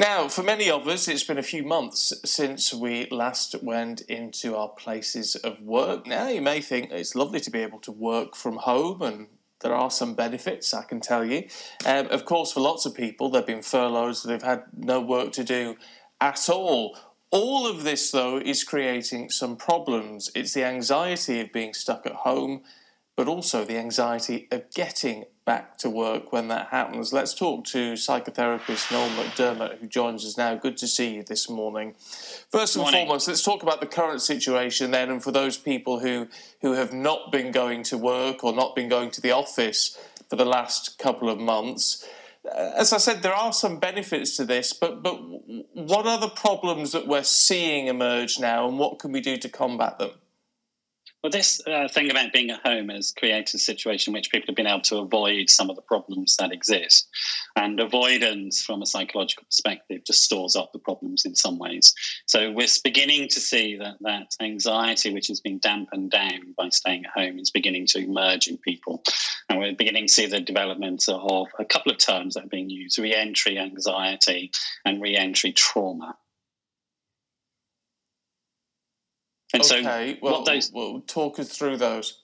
Now, for many of us, it's been a few months since we last went into our places of work. Now, you may think it's lovely to be able to work from home, and there are some benefits, I can tell you. Of course, for lots of people, there have been furloughs, they've had no work to do at all. All of this, though, is creating some problems. It's the anxiety of being stuck at home, but also the anxiety of getting back to work when that happens. Let's talk to psychotherapist Noel McDermott, who joins us now. Good to see you this morning. First and foremost, let's talk about the current situation then, and for those people who have not been going to work or not been going to the office for the last couple of months. As I said, there are some benefits to this, but what are the problems that we're seeing emerge now, and what can we do to combat them? Well, this thing about being at home has created a situation in which people have been able to avoid some of the problems that exist. And avoidance, from a psychological perspective, just stores up the problems in some ways. So we're beginning to see that anxiety, which has been dampened down by staying at home, is beginning to emerge in people. And we're beginning to see the development of a couple of terms that are being used: reentry anxiety and reentry trauma. And okay, well, talk us through those.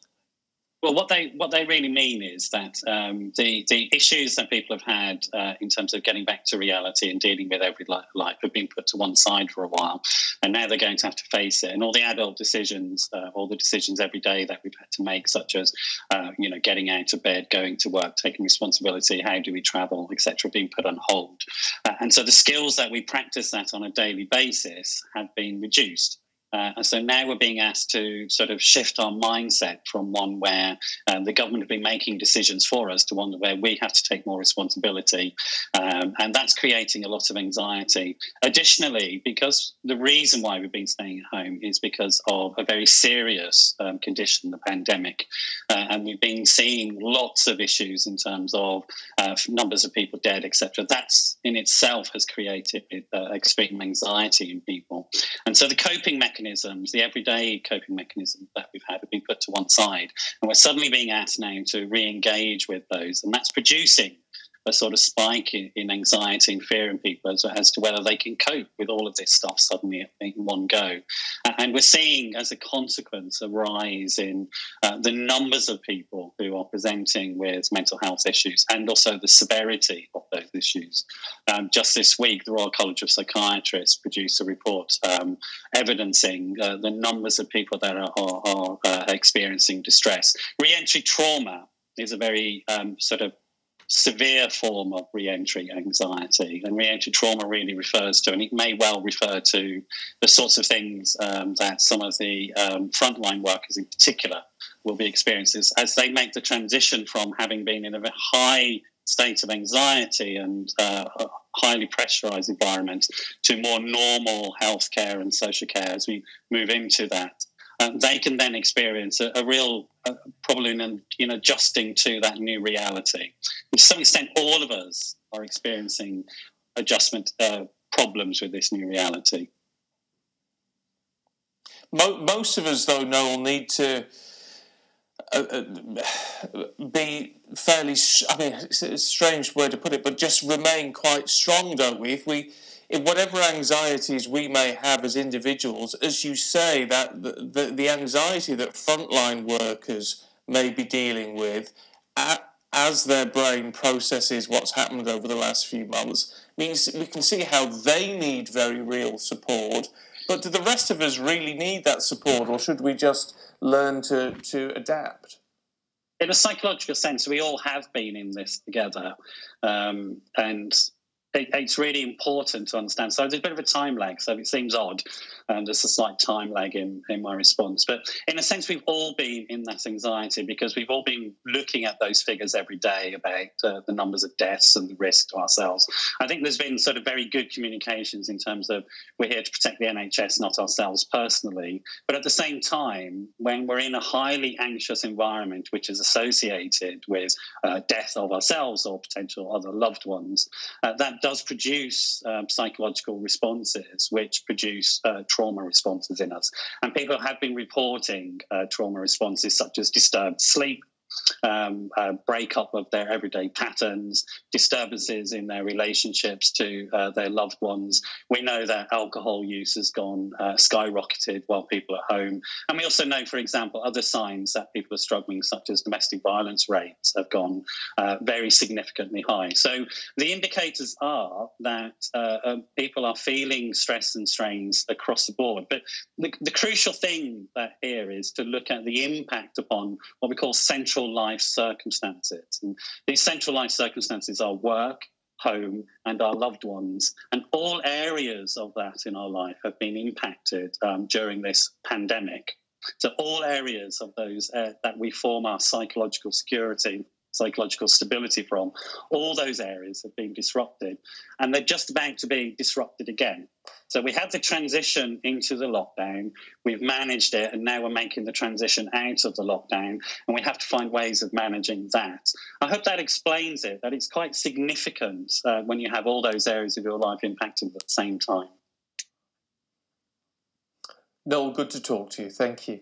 Well, what they really mean is that the issues that people have had in terms of getting back to reality and dealing with everyday life have been put to one side for a while, and now they're going to have to face it. And all the adult decisions, all the decisions every day that we've had to make, such as getting out of bed, going to work, taking responsibility, how do we travel, etc., being put on hold. And so the skills that we practice that on a daily basis have been reduced. And so now we're being asked to sort of shift our mindset from one where the government have been making decisions for us to one where we have to take more responsibility. And that's creating a lot of anxiety. Additionally, because the reason why we've been staying at home is because of a very serious condition, the pandemic. And we've been seeing lots of issues in terms of numbers of people dead, etc. That's in itself has created extreme anxiety in people. And so the coping mechanisms, the everyday coping mechanisms that we've had have been put to one side. And we're suddenly being asked now to re-engage with those. And that's producing a sort of spike in anxiety and fear in people as to whether they can cope with all of this stuff suddenly in one go. And we're seeing, as a consequence, a rise in the numbers of people who are presenting with mental health issues and also the severity of those issues. Just this week, the Royal College of Psychiatrists produced a report evidencing the numbers of people that are experiencing distress. Reentry trauma is a very sort of severe form of reentry anxiety, and reentry trauma really refers to, and it may well refer to, the sorts of things that some of the frontline workers in particular will be experiencing as they make the transition from having been in a very high state of anxiety and a highly pressurised environment to more normal healthcare and social care. As we move into that, they can then experience a real problem in adjusting to that new reality. And to some extent, all of us are experiencing adjustment problems with this new reality. Most of us, though, Noel, need to be fairly, I mean, it's a strange word to put it, but just remain quite strong, don't we? If whatever anxieties we may have as individuals, as you say, that the anxiety that frontline workers may be dealing with as their brain processes what's happened over the last few months, means we can see how they need very real support. But do the rest of us really need that support, or should we just learn to adapt? In a psychological sense, we all have been in this together, and it's really important to understand. So there's a bit of a time lag, so it seems odd, and there's a slight time lag in my response. But in a sense, we've all been in that anxiety because we've all been looking at those figures every day about the numbers of deaths and the risk to ourselves. I think there's been sort of very good communications in terms of we're here to protect the NHS, not ourselves personally. But at the same time, when we're in a highly anxious environment, which is associated with death of ourselves or potential other loved ones, that does produce psychological responses which produce trauma responses in us. And people have been reporting trauma responses such as disturbed sleep, breakup of their everyday patterns, disturbances in their relationships to their loved ones. We know that alcohol use has gone skyrocketed while people are at home. And we also know, for example, other signs that people are struggling, such as domestic violence rates have gone very significantly high. So the indicators are that people are feeling stress and strains across the board. But the crucial thing here is to look at the impact upon what we call central life circumstances. And these central life circumstances are work, home, and our loved ones. And all areas of that in our life have been impacted during this pandemic. So all areas of those that we form our psychological security, psychological stability from, all those areas have been disrupted, and they're just about to be disrupted again. So we had the transition into the lockdown, we've managed it, and now we're making the transition out of the lockdown, and we have to find ways of managing that. I hope that explains it, that it's quite significant when you have all those areas of your life impacted at the same time. Noel, good to talk to you. Thank you.